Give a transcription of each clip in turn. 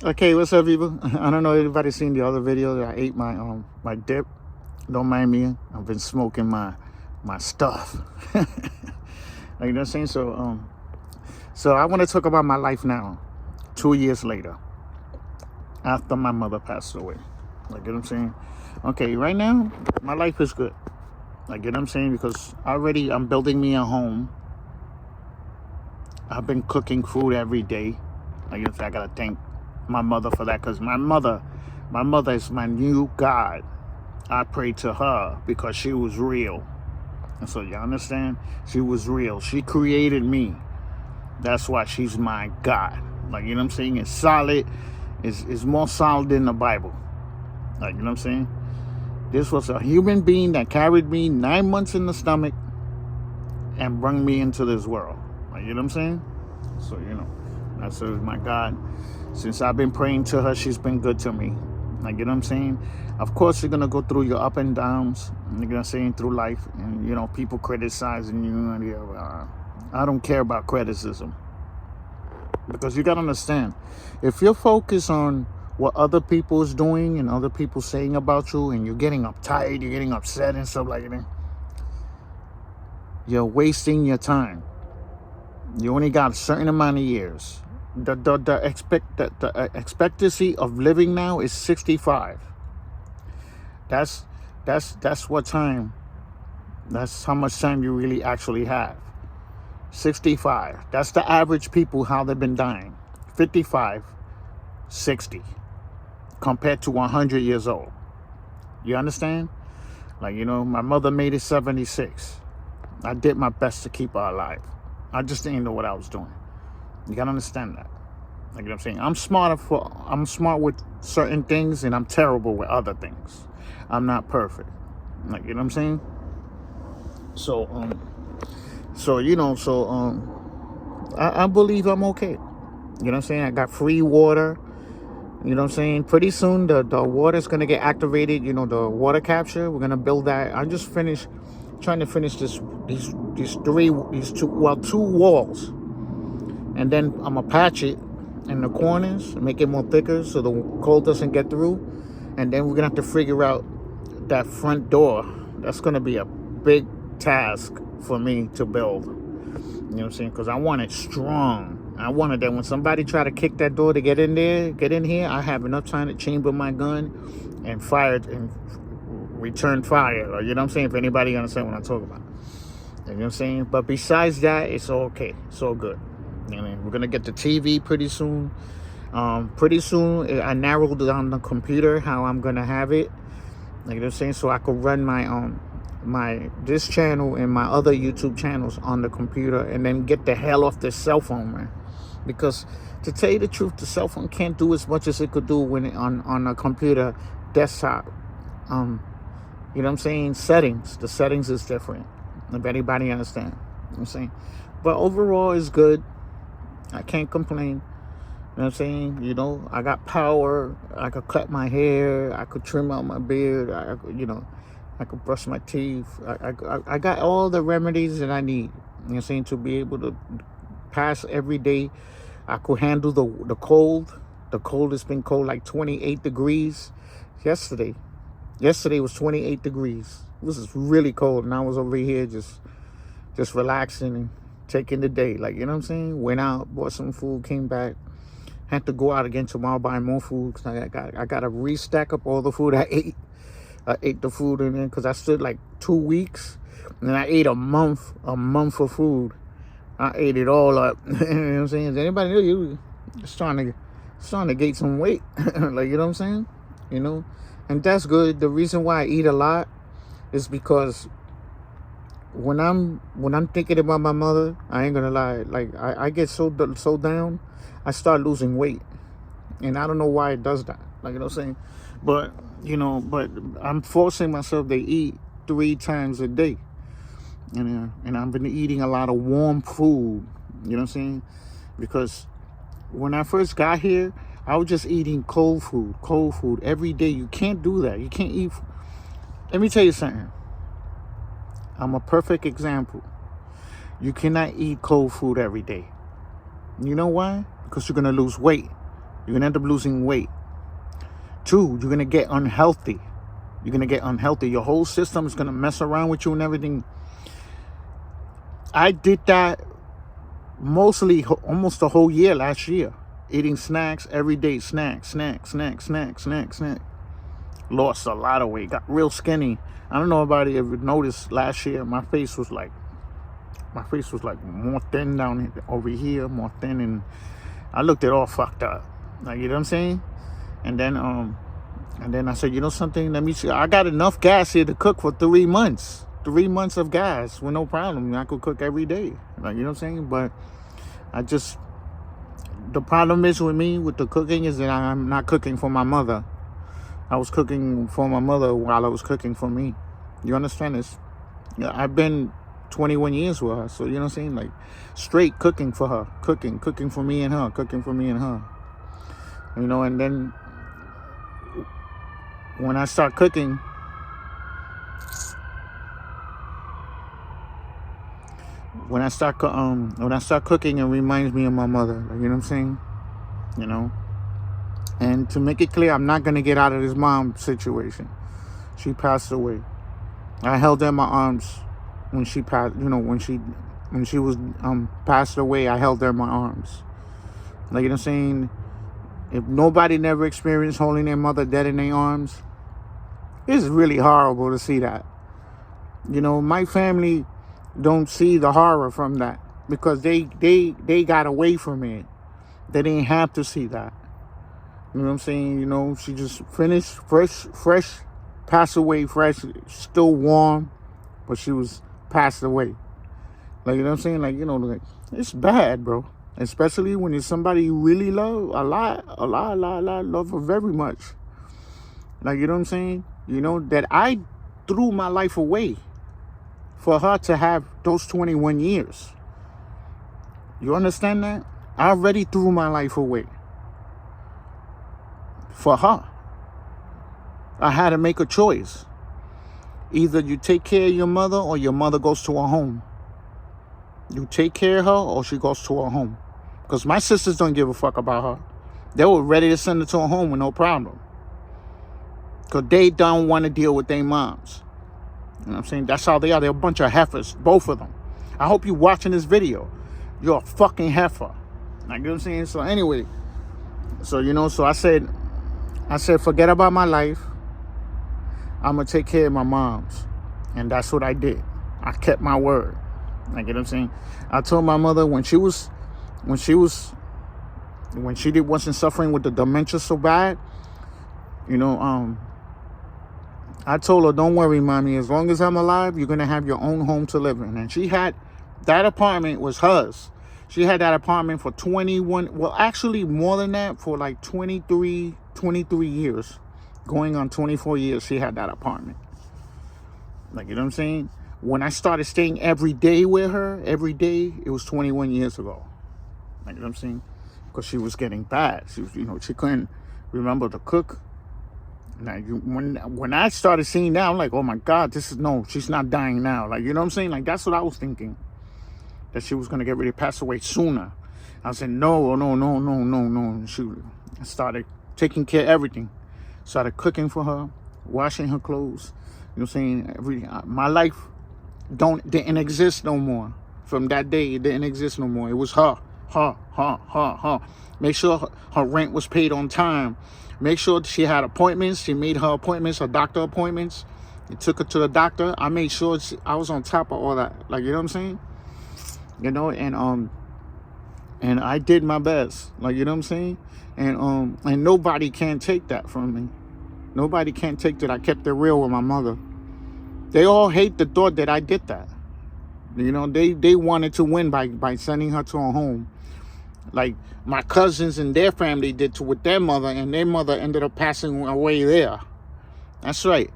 Okay, what's up, people? I don't know if anybody seen the other video that I ate my dip. Don't mind me. I've been smoking my stuff. Like, you know what I'm saying? So I want to talk about my life now, 2 years later, after my mother passed away. Like, you know what I'm saying? Okay, right now my life is good. Like, you know what I'm saying? Because already I'm building me a home. I've been cooking food every day. Like, you know, I gotta thank my mother for that, because my mother is my new God. I pray to her because she was real. And so you understand? She was real. She created me. That's why she's my God. Like, you know what I'm saying? It's solid. It's more solid than the Bible. Like, you know what I'm saying? This was a human being that carried me 9 months in the stomach and brought me into this world. Like, you know what I'm saying? So, you know, that's my God. Since I've been praying to her, she's been good to me. Like, you know what I'm saying? Of course, you're going to go through your up and downs, you know what I'm saying, through life. And, you know, people criticizing you. And, I don't care about criticism. Because you got to understand, if you're focused on what other people is doing and other people saying about you, and you're getting uptight, you're getting upset and stuff like that, you're wasting your time. You only got a certain amount of years. The expectancy of living now is 65. That's what time. That's how much time you really actually have. 65. That's the average people, how they've been dying. 55, 60, compared to 100 years old. You understand? Like, you know, my mother made it 76. I did my best to keep her alive. I just didn't know what I was doing. You gotta understand that. Like, you know what I'm saying? I'm smart with certain things, and I'm terrible with other things. I'm not perfect. Like, you know what I'm saying? I believe I'm okay. You know what I'm saying? I got free water. You know what I'm saying? Pretty soon the water's gonna get activated. You know, the water capture. We're gonna build that. I just trying to finish these two walls, and then I'm gonna patch it in the corners and make it more thicker so the cold doesn't get through. And then we're gonna have to figure out that front door. That's gonna be a big task for me to build. You know what I'm saying? Because I want it strong. I wanted that when somebody try to kick that door to get in here, I have enough time to chamber my gun and fire it and return fire. Or, you know what I'm saying? If anybody understand what I'm talking about. You know what I'm saying? But besides that, it's all okay. It's all good. You know what I mean? We're going to get the TV pretty soon. I narrowed down the computer, how I'm going to have it. Like, you know what I'm saying? So I could run this channel and my other YouTube channels on the computer, and then get the hell off this cell phone, man. Because to tell you the truth, the cell phone can't do as much as it could do when on a computer desktop. You know what I'm saying? The settings is different. If anybody understand, you know what I'm saying? But overall, it's good. I can't complain. You know what I'm saying? You know, I got power. I could cut my hair. I could trim out my beard. I could brush my teeth. I got all the remedies that I need. You know what I'm saying? To be able to pass every day. I could handle the cold. The cold has been cold, like 28 degrees yesterday. Yesterday was 28 degrees. This is really cold, and I was over here just relaxing and taking the day. Like, you know what I'm saying? Went out, bought some food, came back. Had to go out again tomorrow, buy more food, because I got to restack up all the food I ate. I ate the food in there because I stood like 2 weeks, and then I ate a month of food. I ate it all up. You know what I'm saying? Does anybody know you starting to gain some weight? Like, you know what I'm saying? You know, and that's good. The reason why I eat a lot is because when I'm thinking about my mother, I ain't gonna lie. Like, I get so down, I start losing weight, and I don't know why it does that. Like, you know what I'm saying? But I'm forcing myself to eat 3 times a day. And I've been eating a lot of warm food, you know what I'm saying? Because when I first got here, I was just eating cold food every day. You can't do that. You can't eat. Let me tell you something. I'm a perfect example. You cannot eat cold food every day. You know why? Because you're going to lose weight. You're going to end up losing weight. 2, you're going to get unhealthy. You're going to get unhealthy. Your whole system is going to mess around with you and everything. I did that mostly almost the whole year last year. Eating snacks every day. Snacks. Lost a lot of weight. Got real skinny. I don't know if anybody ever noticed last year. My face was like more thin down here, over here, more thin, and I looked it all fucked up. Like, you know what I'm saying? And then I said, you know something? Let me see. I got enough gas here to cook for 3 months. 3 months of gas with no problem. I could cook every day. Like, you know what I'm saying? But the problem is with me with the cooking is that I'm not cooking for my mother. I was cooking for my mother while I was cooking for me. You understand this? Yeah, I've been 21 years with her, so you know what I'm saying? Like, straight cooking for her, cooking for me and her, cooking for me and her. You know, and then when I start cooking, it reminds me of my mother. Like, you know what I'm saying? You know. And to make it clear, I'm not gonna get out of this mom situation. She passed away. I held her in my arms when she passed. You know, when she was passed away, I held her in my arms. Like, you know what I'm saying? If nobody never experienced holding their mother dead in their arms, it's really horrible to see that. You know, my family don't see the horror from that because they got away from it. They didn't have to see that. You know what I'm saying? You know, she just finished fresh, passed away fresh, still warm, but she was passed away. Like, you know what I'm saying? Like, you know, like, it's bad, bro. Especially when it's somebody you really love a lot, love her very much. Like, you know what I'm saying? You know, that I threw my life away for her to have those 21 years. You understand that? I already threw my life away for her. I had to make a choice. Either you take care of your mother or your mother goes to her home. You take care of her or she goes to her home. Because my sisters don't give a fuck about her. They were ready to send her to her home with no problem. Because they don't want to deal with their moms. You know what I'm saying? That's how they are. They're a bunch of heifers, both of them. I hope you're watching this video. You're a fucking heifer. Like, you know what I'm saying? So anyway, so, you know, so I said, forget about my life. I'm going to take care of my moms. And that's what I did. I kept my word. Like, you know what I'm saying? I told my mother when she wasn't suffering with the dementia so bad, you know, I told her, don't worry, mommy, as long as I'm alive, you're going to have your own home to live in. And she had, that apartment was hers. She had that apartment for 21, well, actually more than that, for like 23 years. Going on 24 years, she had that apartment. Like, you know what I'm saying? When I started staying every day with her, every day, it was 21 years ago. Like, you know what I'm saying? Because she was getting bad. She was, you know, she couldn't remember to cook. Now, when I started seeing that, I'm like, oh my God, she's not dying now. Like, you know what I'm saying? Like, that's what I was thinking. That she was going to get ready to pass away sooner. I said, no. I started taking care of everything. Started cooking for her, washing her clothes. You know what I'm saying? My life didn't exist no more. From that day, it didn't exist no more. It was her. Make sure her rent was paid on time. Make sure she had appointments. She made her appointments, her doctor appointments. He took her to the doctor. I made sure I was on top of all that. Like, you know what I'm saying? You know, and I did my best. Like, you know what I'm saying? And nobody can take that from me. Nobody can take that. I kept it real with my mother. They all hate the thought that I did that. You know, they wanted to win by sending her to her home. Like my cousins and their family did with their mother, and their mother ended up passing away there. That's right.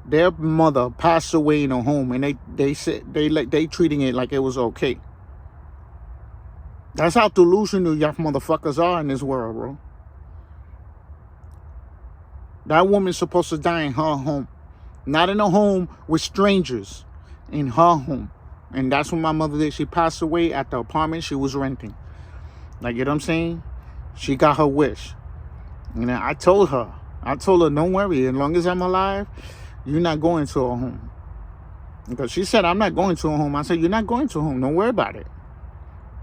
Their mother passed away in a home, and they said they treating it like it was okay. That's how delusional y'all motherfuckers are in this world, bro. That woman's supposed to die in her home. Not in a home with strangers. In her home. And that's what my mother did. She passed away at the apartment she was renting. Like, you know what I'm saying? She got her wish. And I told her, don't worry, as long as I'm alive, you're not going to a home. Because she said, I'm not going to a home. I said, you're not going to a home. Don't worry about it.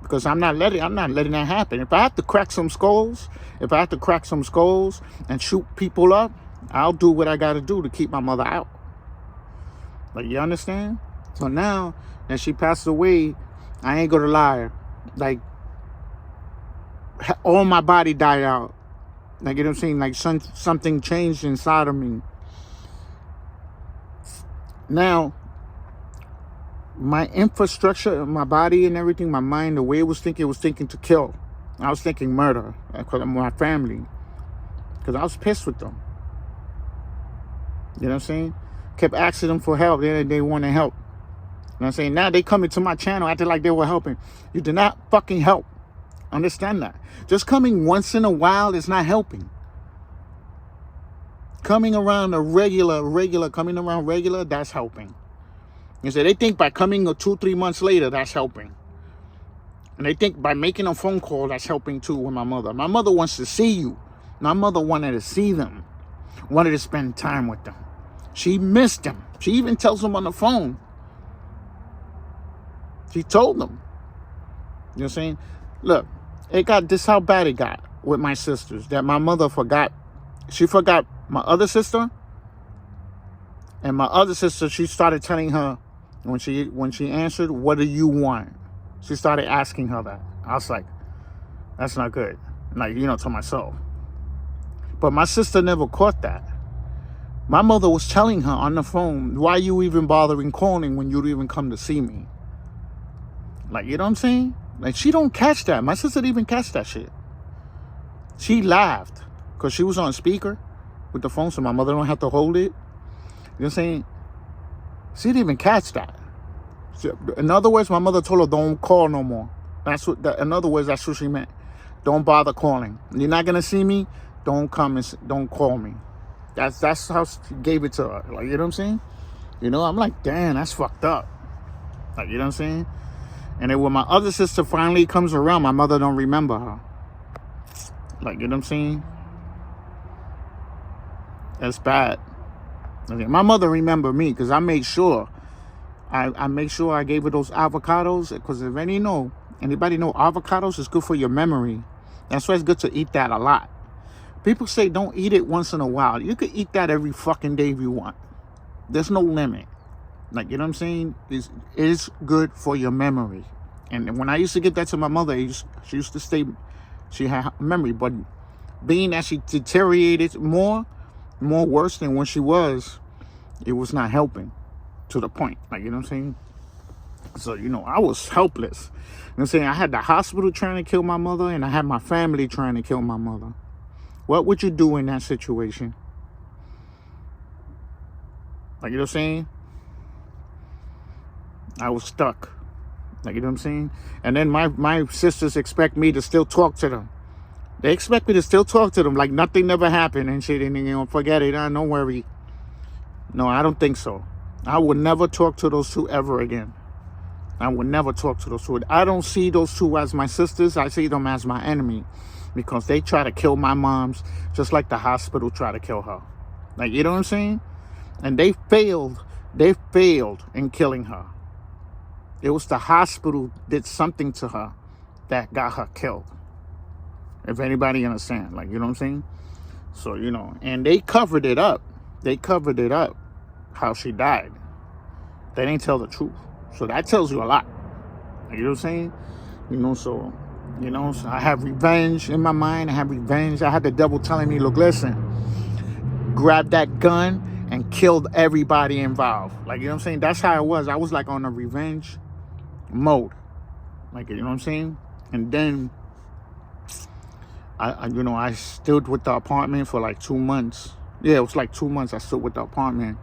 Because I'm not letting that happen. If I have to crack some skulls, and shoot people up, I'll do what I got to do to keep my mother out. Like, you understand? So now that she passed away, I ain't gonna lie. Like, all my body died out. Like, you know what I'm saying? Like, something changed inside of me. Now, my infrastructure, my body and everything, my mind, the way it was thinking to kill. I was thinking murder because of my family. Because I was pissed with them. You know what I'm saying? Kept asking them for help. They want to help. You know what I'm saying? Now they come into my channel acting like they were helping. You did not fucking help. Understand that. Just coming once in a while is not helping. Coming around regular, that's helping. You see, they think by coming 2-3 months later, that's helping. And they think by making a phone call, that's helping too with my mother. My mother wants to see you. My mother wanted to see them. Wanted to spend time with them. She missed them. She even tells them on the phone. She told them. You know what I'm saying? Look, this how bad it got with my sisters. That my mother forgot. She forgot my other sister. And my other sister, she started telling her, when she answered, what do you want? She started asking her that. I was like, that's not good. Like, to myself. But my sister never caught that. My mother was telling her on the phone, why you even bothering calling when you'd even come to see me? Like, you know what I'm saying? Like, she don't catch that. My sister didn't even catch that shit. She laughed because she was on speaker with the phone, so my mother don't have to hold it. You know what I'm saying? She didn't even catch that. In other words, my mother told her, don't call no more. In other words, that's what she meant. Don't bother calling. You're not going to see me? Don't come and don't call me. That's how she gave it to her. Like, you know what I'm saying? I'm like, damn, that's fucked up. Like, you know what I'm saying? And then when my other sister finally comes around, my mother don't remember her. Like, you know what I'm saying? That's bad. Okay. My mother remembered me because I made sure. I make sure I gave her those avocados. Because if anybody know avocados is good for your memory. That's why it's good to eat that a lot. People say don't eat it once in a while. You could eat that every fucking day if you want. There's no limit. Like, you know what I'm saying? It's good for your memory. And when I used to give that to my mother, she used to stay, she had memory. But being that she deteriorated more worse than when she was, it was not helping to the point. Like, you know what I'm saying? So, I was helpless. You know what I'm saying? I had the hospital trying to kill my mother, and I had my family trying to kill my mother. What would you do in that situation? Like, you know what I'm saying? I was stuck. Like, you know what I'm saying? And then my sisters expect me to still talk to them. They expect me to still talk to them like nothing never happened and shit. And forget it. Don't worry. No, I don't think so. I would never talk to those two ever again. I would never talk to those two. I don't see those two as my sisters. I see them as my enemy. Because they try to kill my moms just like the hospital tried to kill her. Like, you know what I'm saying? And they failed. They failed in killing her. It was the hospital did something to her that got her killed. If anybody understand. Like, you know what I'm saying? So, and they covered it up. They covered it up how she died. They didn't tell the truth. So that tells you a lot. Like, you know what I'm saying? So I have revenge in my mind. I have revenge. I had the devil telling me, look, listen, grab that gun and killed everybody involved. Like, you know what I'm saying? That's how it was. I was like on a revenge mode. Like, you know what I'm saying? And then, I stood with the apartment for like 2 months. Yeah, it was like 2 months I stood with the apartment.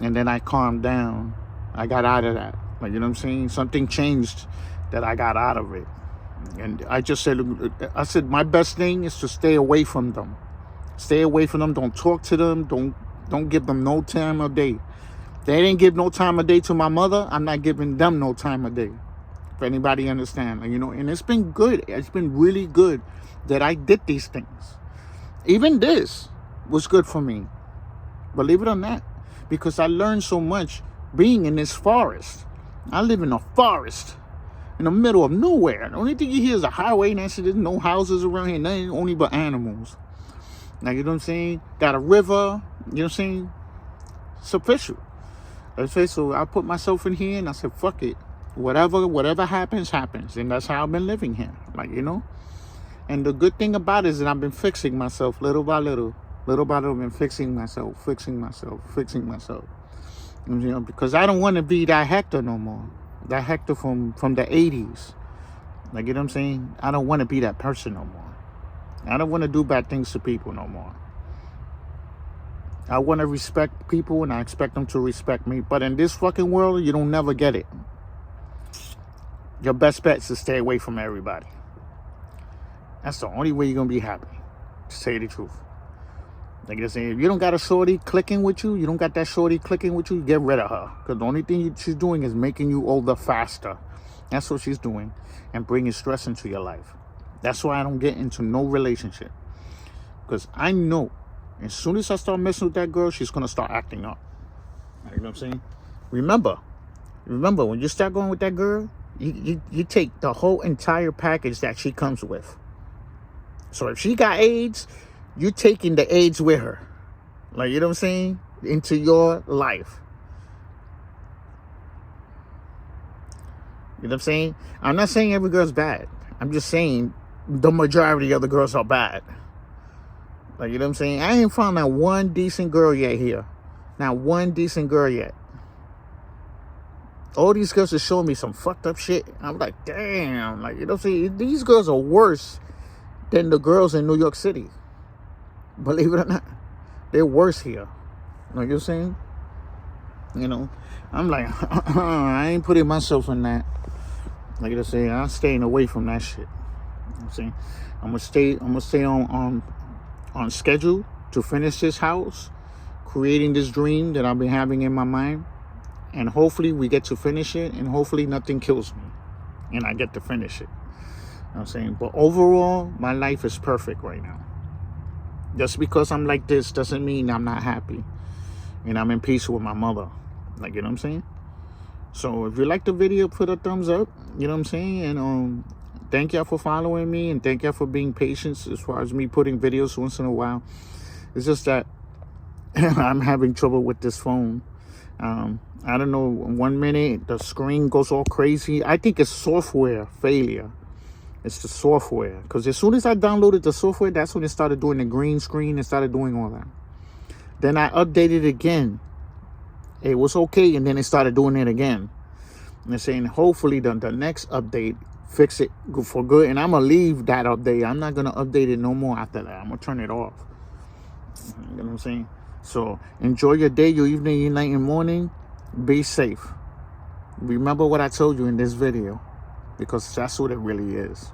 And then I calmed down. I got out of that. Like, you know what I'm saying? Something changed that I got out of it. And I said, my best thing is to stay away from them. Stay away from them. Don't talk to them. Don't give them no time of day. They didn't give no time of day to my mother. I'm not giving them no time of day. If anybody understand, like, you know, and it's been good. It's been really good that I did these things. Even this was good for me, believe it or not, because I learned so much being in this forest. I live in a forest in the middle of nowhere. The only thing you hear is a highway, and that's it. There's no houses around here, nothing, only but animals. Like, you know what I'm saying? Got a river, you know what I'm saying? It's official. Okay, so I put myself in here and I said, fuck it. Whatever happens, happens. And that's how I've been living here. Like, you know? And the good thing about it is that I've been fixing myself little by little. Little by little, I've been fixing myself. You know, because I don't want to be that Hector no more. That Hector from the 80s. Like, you know what I'm saying? I don't want to be that person no more. I don't want to do bad things to people no more. I want to respect people and I expect them to respect me. But in this fucking world, you don't never get it. Your best bet is to stay away from everybody. That's the only way you're going to be happy. To say the truth. Like I say, if you don't got a shorty clicking with you, get rid of her. Because the only thing she's doing is making you older faster. That's what she's doing. And bringing stress into your life. That's why I don't get into no relationship. Because I know as soon as I start messing with that girl, she's going to start acting up. You know what I'm saying? Remember, when you start going with that girl, you take the whole entire package that she comes with. So if she got AIDS, you're taking the AIDS with her. Like, you know what I'm saying? Into your life. You know what I'm saying? I'm not saying every girl's bad. I'm just saying the majority of the girls are bad. Like, you know what I'm saying? I ain't found that one decent girl yet here. Not one decent girl yet. All these girls are showing me some fucked up shit. I'm like, damn. Like, you know what I'm saying? These girls are worse than the girls in New York City. Believe it or not. They're worse here. Like, you know what I'm saying? You know? I'm like, I ain't putting myself in that. Like, you know what I'm saying? I'm staying away from that shit. You know what I'm saying? I'm gonna stay on schedule to finish this house, creating this dream that I've been having in my mind, and hopefully we get to finish it, and hopefully nothing kills me and I get to finish it. You know what I'm saying? But overall, my life is perfect right now. Just because I'm like this doesn't mean I'm not happy and I'm in peace with my mother. Like, you know what I'm saying? So if you like the video, put a thumbs up. You know what I'm saying? And thank y'all for following me, and thank y'all for being patient as far as me putting videos once in a while. It's just that I'm having trouble with this phone. I don't know, 1 minute the screen goes all crazy. I think it's software failure. It's the software. Because as soon as I downloaded the software, that's when it started doing the green screen and started doing all that. Then I updated again. It was okay, and then it started doing it again. And they're saying hopefully the next update fix it for good. And I'm going to leave that update. I'm not going to update it no more after that. I'm going to turn it off. You know what I'm saying? So enjoy your day, your evening, your night, and morning. Be safe. Remember what I told you in this video, because that's what it really is.